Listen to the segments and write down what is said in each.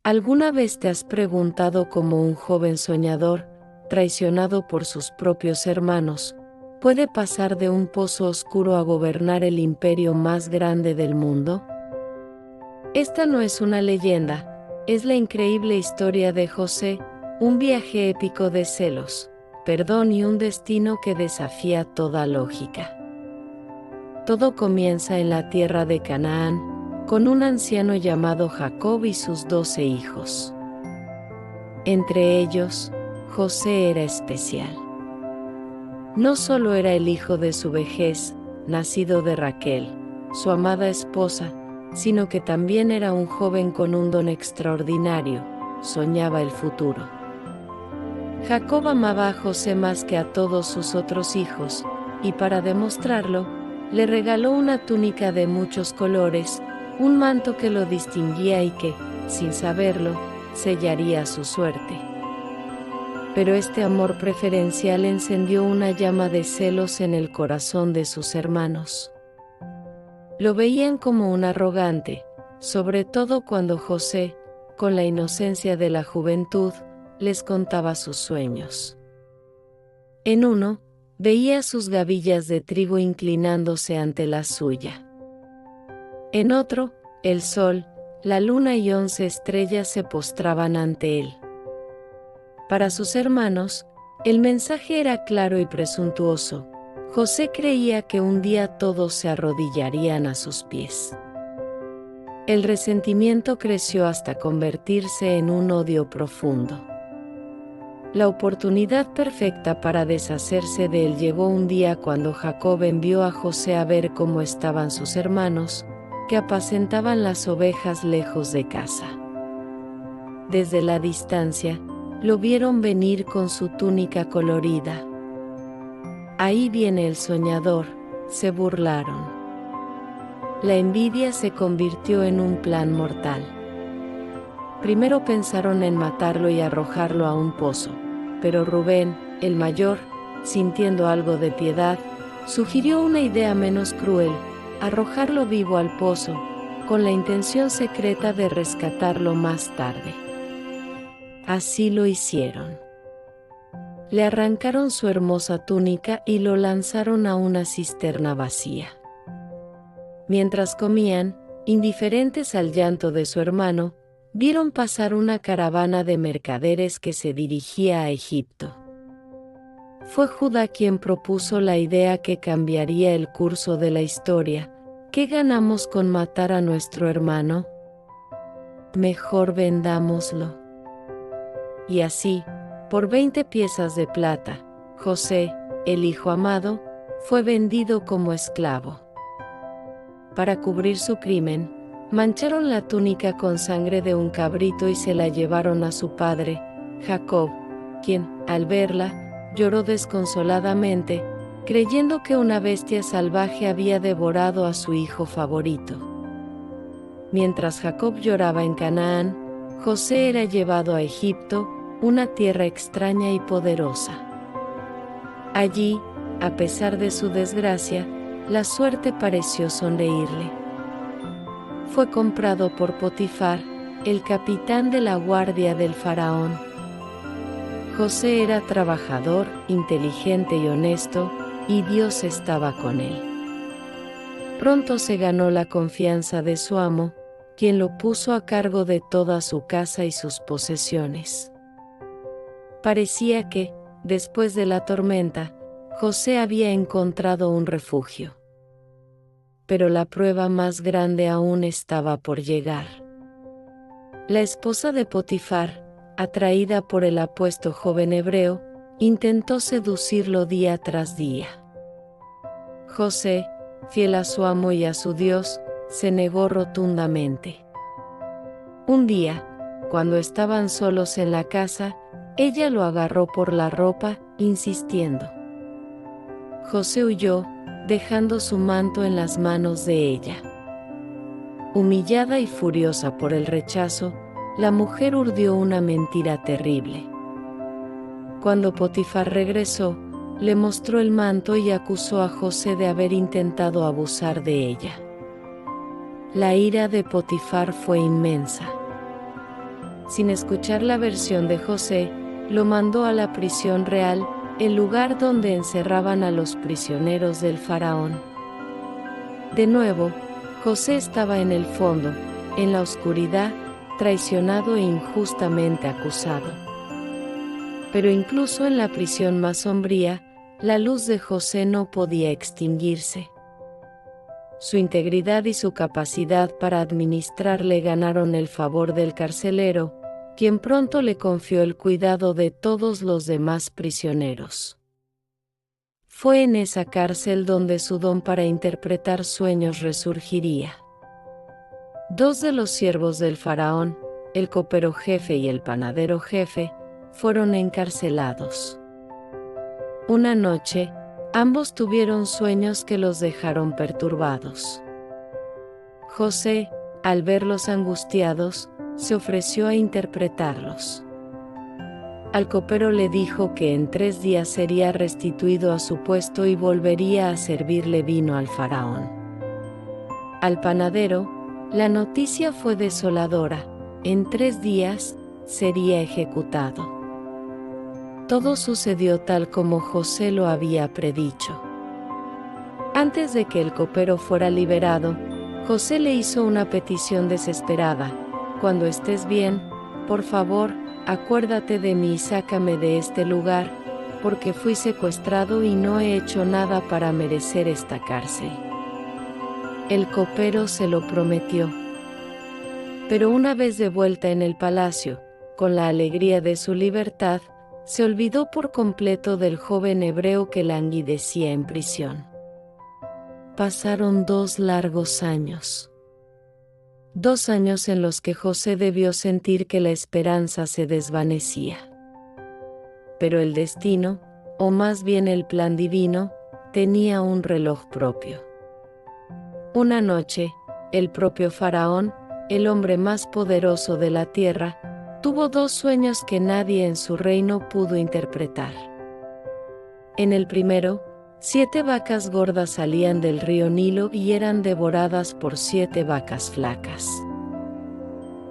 ¿Alguna vez te has preguntado cómo un joven soñador, traicionado por sus propios hermanos, puede pasar de un pozo oscuro a gobernar el imperio más grande del mundo? Esta no es una leyenda, es la increíble historia de José, un viaje épico de celos, perdón y un destino que desafía toda lógica. Todo comienza en la tierra de Canaán, con un anciano llamado Jacob y sus 12 hijos. Entre ellos, José era especial. No solo era el hijo de su vejez, nacido de Raquel, su amada esposa, sino que también era un joven con un don extraordinario, soñaba el futuro. Jacob amaba a José más que a todos sus otros hijos, y para demostrarlo, le regaló una túnica de muchos colores, un manto que lo distinguía y que, sin saberlo, sellaría su suerte. Pero este amor preferencial encendió una llama de celos en el corazón de sus hermanos. Lo veían como un arrogante, sobre todo cuando José, con la inocencia de la juventud, les contaba sus sueños. En uno, veía sus gavillas de trigo inclinándose ante la suya. En otro, el sol, la luna y 11 estrellas se postraban ante él. Para sus hermanos, el mensaje era claro y presuntuoso. José creía que un día todos se arrodillarían a sus pies. El resentimiento creció hasta convertirse en un odio profundo. La oportunidad perfecta para deshacerse de él llegó un día cuando Jacob envió a José a ver cómo estaban sus hermanos, que apacentaban las ovejas lejos de casa. Desde la distancia, lo vieron venir con su túnica colorida. Ahí viene el soñador, se burlaron. La envidia se convirtió en un plan mortal. Primero pensaron en matarlo y arrojarlo a un pozo, pero Rubén, el mayor, sintiendo algo de piedad, sugirió una idea menos cruel: arrojarlo vivo al pozo, con la intención secreta de rescatarlo más tarde. Así lo hicieron. Le arrancaron su hermosa túnica y lo lanzaron a una cisterna vacía. Mientras comían, indiferentes al llanto de su hermano, vieron pasar una caravana de mercaderes que se dirigía a Egipto. Fue Judá quien propuso la idea que cambiaría el curso de la historia. ¿Qué ganamos con matar a nuestro hermano? Mejor vendámoslo. Y así, por 20 piezas de plata, José, el hijo amado, fue vendido como esclavo. Para cubrir su crimen, mancharon la túnica con sangre de un cabrito y se la llevaron a su padre, Jacob, quien, al verla, lloró desconsoladamente, creyendo que una bestia salvaje había devorado a su hijo favorito. Mientras Jacob lloraba en Canaán, José era llevado a Egipto, una tierra extraña y poderosa. Allí, a pesar de su desgracia, la suerte pareció sonreírle. Fue comprado por Potifar, el capitán de la guardia del faraón. José era trabajador, inteligente y honesto, y Dios estaba con él. Pronto se ganó la confianza de su amo, quien lo puso a cargo de toda su casa y sus posesiones. Parecía que, después de la tormenta, José había encontrado un refugio. Pero la prueba más grande aún estaba por llegar. La esposa de Potifar, atraída por el apuesto joven hebreo, intentó seducirlo día tras día. José, fiel a su amo y a su Dios, se negó rotundamente. Un día, cuando estaban solos en la casa, ella lo agarró por la ropa, insistiendo. José huyó, dejando su manto en las manos de ella. Humillada y furiosa por el rechazo, la mujer urdió una mentira terrible. Cuando Potifar regresó, le mostró el manto y acusó a José de haber intentado abusar de ella. La ira de Potifar fue inmensa. sin escuchar la versión de José, lo mandó a la prisión real, el lugar donde encerraban a los prisioneros del faraón. De nuevo, José estaba en el fondo, en la oscuridad, traicionado e injustamente acusado. Pero incluso en la prisión más sombría, la luz de José no podía extinguirse. Su integridad y su capacidad para administrar le ganaron el favor del carcelero, quien pronto le confió el cuidado de todos los demás prisioneros. Fue en esa cárcel donde su don para interpretar sueños resurgiría. Dos de los siervos del faraón, el copero jefe y el panadero jefe, fueron encarcelados. Una noche, ambos tuvieron sueños que los dejaron perturbados. José, al verlos angustiados, se ofreció a interpretarlos. Al copero le dijo que en 3 días sería restituido a su puesto y volvería a servirle vino al faraón. Al panadero, la noticia fue desoladora: en 3 días sería ejecutado. Todo sucedió tal como José lo había predicho. Antes de que el copero fuera liberado, José le hizo una petición desesperada: cuando estés bien, por favor, acuérdate de mí y sácame de este lugar, porque fui secuestrado y no he hecho nada para merecer esta cárcel. El copero se lo prometió. Pero una vez de vuelta en el palacio, con la alegría de su libertad, se olvidó por completo del joven hebreo que languidecía en prisión. Pasaron 2 largos años. 2 años en los que José debió sentir que la esperanza se desvanecía. Pero el destino, o más bien el plan divino, tenía un reloj propio. Una noche, el propio faraón, el hombre más poderoso de la tierra, tuvo 2 sueños que nadie en su reino pudo interpretar. En el primero, 7 vacas gordas salían del río Nilo y eran devoradas por 7 vacas flacas.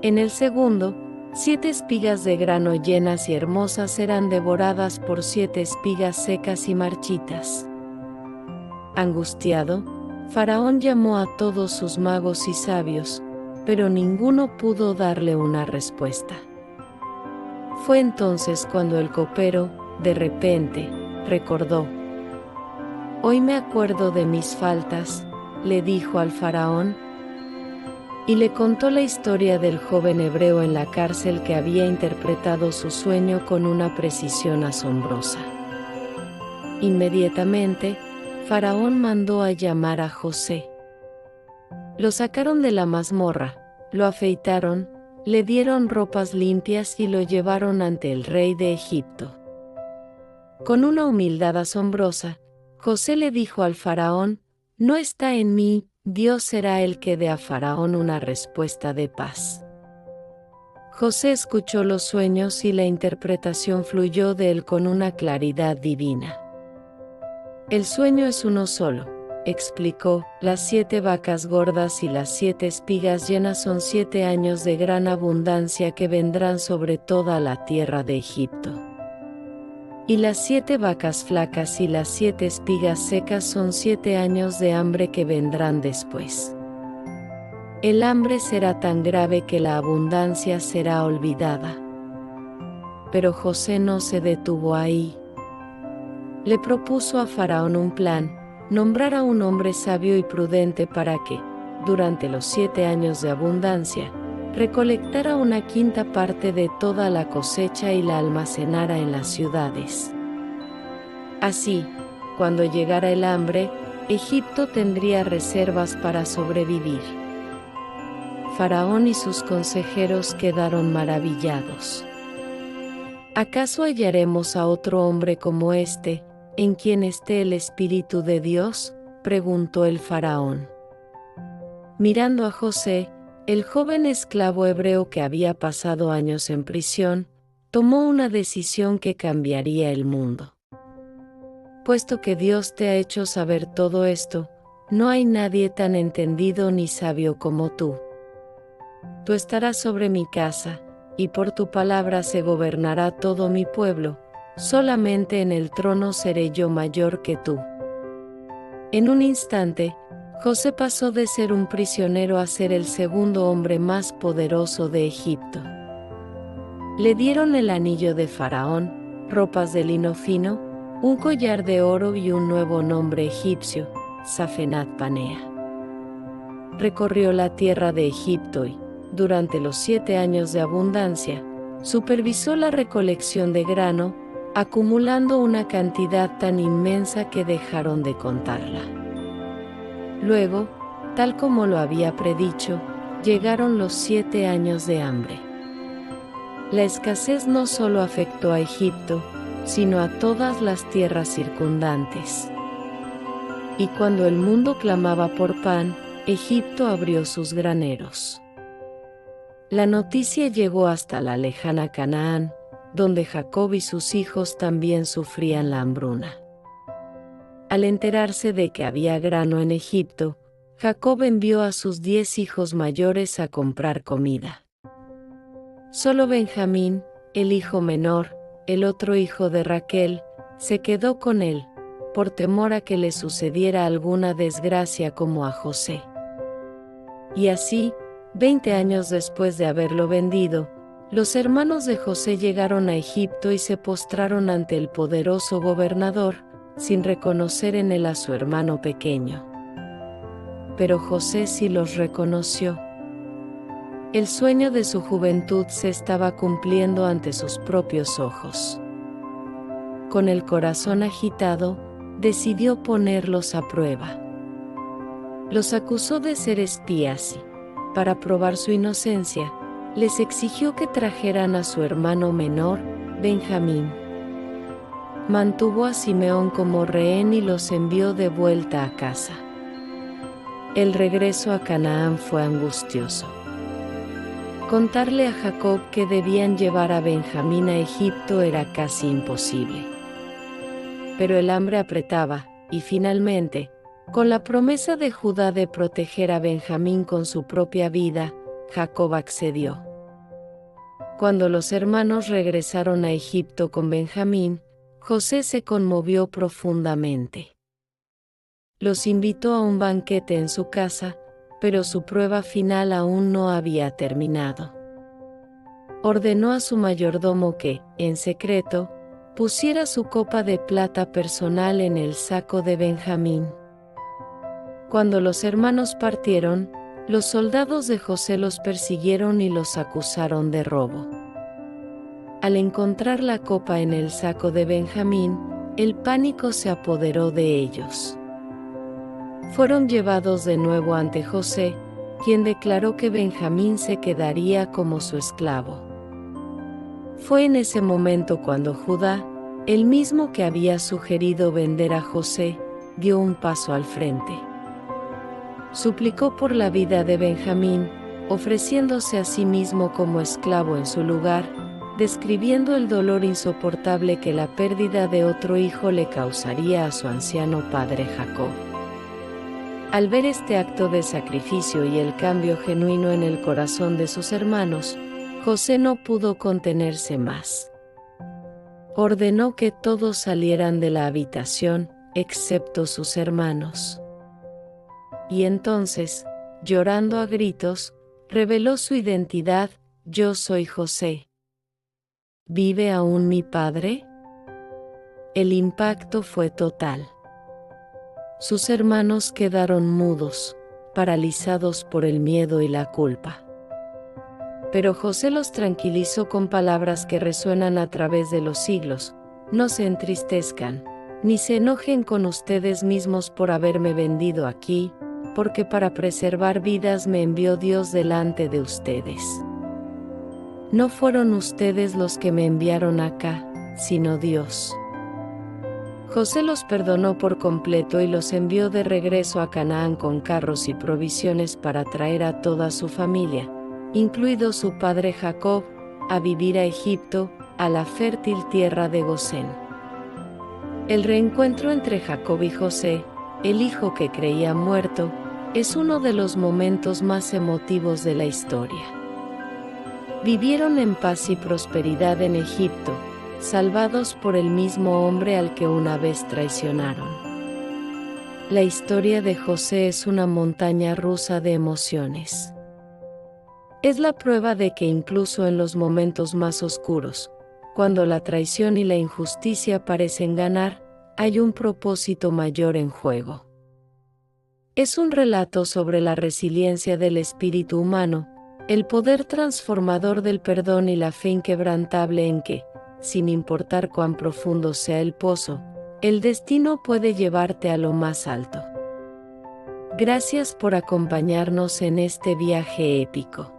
En el segundo, 7 espigas de grano llenas y hermosas eran devoradas por 7 espigas secas y marchitas. Angustiado, Faraón llamó a todos sus magos y sabios, pero ninguno pudo darle una respuesta. Fue entonces cuando el copero, de repente, recordó. «Hoy me acuerdo de mis faltas», le dijo al faraón, y le contó la historia del joven hebreo en la cárcel que había interpretado su sueño con una precisión asombrosa. Inmediatamente, Faraón mandó a llamar a José. Lo sacaron de la mazmorra, lo afeitaron, le dieron ropas limpias y lo llevaron ante el rey de Egipto. Con una humildad asombrosa, José le dijo al faraón: «No está en mí, Dios será el que dé a Faraón una respuesta de paz». José escuchó los sueños y la interpretación fluyó de él con una claridad divina. «El sueño es uno solo», explicó: «las 7 vacas gordas y las 7 espigas llenas son 7 años de gran abundancia que vendrán sobre toda la tierra de Egipto. Y las 7 vacas flacas y las 7 espigas secas son 7 años de hambre que vendrán después. El hambre será tan grave que la abundancia será olvidada». Pero José no se detuvo ahí. Le propuso a Faraón un plan: nombrar a un hombre sabio y prudente para que, durante los 7 años de abundancia, recolectara una 5ª parte de toda la cosecha y la almacenara en las ciudades. Así, cuando llegara el hambre, Egipto tendría reservas para sobrevivir. Faraón y sus consejeros quedaron maravillados. «¿Acaso hallaremos a otro hombre como este, en quien esté el Espíritu de Dios?», preguntó el faraón. Mirando a José, el joven esclavo hebreo que había pasado años en prisión, tomó una decisión que cambiaría el mundo. «Puesto que Dios te ha hecho saber todo esto, no hay nadie tan entendido ni sabio como tú. Tú estarás sobre mi casa, y por tu palabra se gobernará todo mi pueblo, solamente en el trono seré yo mayor que tú. En un instante, José pasó de ser un prisionero a ser el segundo hombre más poderoso de Egipto. Le dieron el anillo de Faraón, ropas de lino fino, un collar de oro y un nuevo nombre egipcio, Safenat Panea. Recorrió la tierra de Egipto y, durante los 7 años de abundancia, supervisó la recolección de grano, acumulando una cantidad tan inmensa que dejaron de contarla. Luego, tal como lo había predicho, llegaron los 7 años de hambre. La escasez no solo afectó a Egipto, sino a todas las tierras circundantes. Y cuando el mundo clamaba por pan, Egipto abrió sus graneros. La noticia llegó hasta la lejana Canaán, donde Jacob y sus hijos también sufrían la hambruna. Al enterarse de que había grano en Egipto, Jacob envió a sus 10 hijos mayores a comprar comida. Solo Benjamín, el hijo menor, el otro hijo de Raquel, se quedó con él, por temor a que le sucediera alguna desgracia como a José. Y así, 20 años después de haberlo vendido, los hermanos de José llegaron a Egipto y se postraron ante el poderoso gobernador, sin reconocer en él a su hermano pequeño. Pero José sí los reconoció. El sueño de su juventud se estaba cumpliendo ante sus propios ojos. Con el corazón agitado, decidió ponerlos a prueba. Los acusó de ser espías y, para probar su inocencia, les exigió que trajeran a su hermano menor, Benjamín. Mantuvo a Simeón como rehén y los envió de vuelta a casa. El regreso a Canaán fue angustioso. Contarle a Jacob que debían llevar a Benjamín a Egipto era casi imposible. Pero el hambre apretaba, y finalmente, con la promesa de Judá de proteger a Benjamín con su propia vida, Jacob accedió. Cuando los hermanos regresaron a Egipto con Benjamín, José se conmovió profundamente. Los invitó a un banquete en su casa, pero su prueba final aún no había terminado. Ordenó a su mayordomo que, en secreto, pusiera su copa de plata personal en el saco de Benjamín. Cuando los hermanos partieron, los soldados de José los persiguieron y los acusaron de robo. Al encontrar la copa en el saco de Benjamín, el pánico se apoderó de ellos. Fueron llevados de nuevo ante José, quien declaró que Benjamín se quedaría como su esclavo. Fue en ese momento cuando Judá, el mismo que había sugerido vender a José, dio un paso al frente. Suplicó por la vida de Benjamín, ofreciéndose a sí mismo como esclavo en su lugar, describiendo el dolor insoportable que la pérdida de otro hijo le causaría a su anciano padre Jacob. Al ver este acto de sacrificio y el cambio genuino en el corazón de sus hermanos, José no pudo contenerse más. Ordenó que todos salieran de la habitación, excepto sus hermanos. Y entonces, llorando a gritos, reveló su identidad: «Yo soy José. ¿Vive aún mi padre?». El impacto fue total. Sus hermanos quedaron mudos, paralizados por el miedo y la culpa. Pero José los tranquilizó con palabras que resuenan a través de los siglos: «No se entristezcan, ni se enojen con ustedes mismos por haberme vendido aquí, porque para preservar vidas me envió Dios delante de ustedes. No fueron ustedes los que me enviaron acá, sino Dios». José los perdonó por completo y los envió de regreso a Canaán con carros y provisiones para traer a toda su familia, incluido su padre Jacob, a vivir a Egipto, a la fértil tierra de Gosén. El reencuentro entre Jacob y José, el hijo que creía muerto, es uno de los momentos más emotivos de la historia. Vivieron en paz y prosperidad en Egipto, salvados por el mismo hombre al que una vez traicionaron. La historia de José es una montaña rusa de emociones. Es la prueba de que incluso en los momentos más oscuros, cuando la traición y la injusticia parecen ganar, hay un propósito mayor en juego. Es un relato sobre la resiliencia del espíritu humano, el poder transformador del perdón y la fe inquebrantable en que, sin importar cuán profundo sea el pozo, el destino puede llevarte a lo más alto. Gracias por acompañarnos en este viaje épico.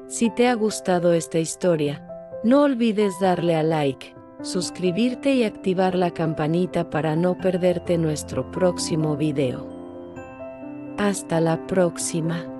Si te ha gustado esta historia, no olvides darle a like, suscribirte y activar la campanita para no perderte nuestro próximo video. Hasta la próxima.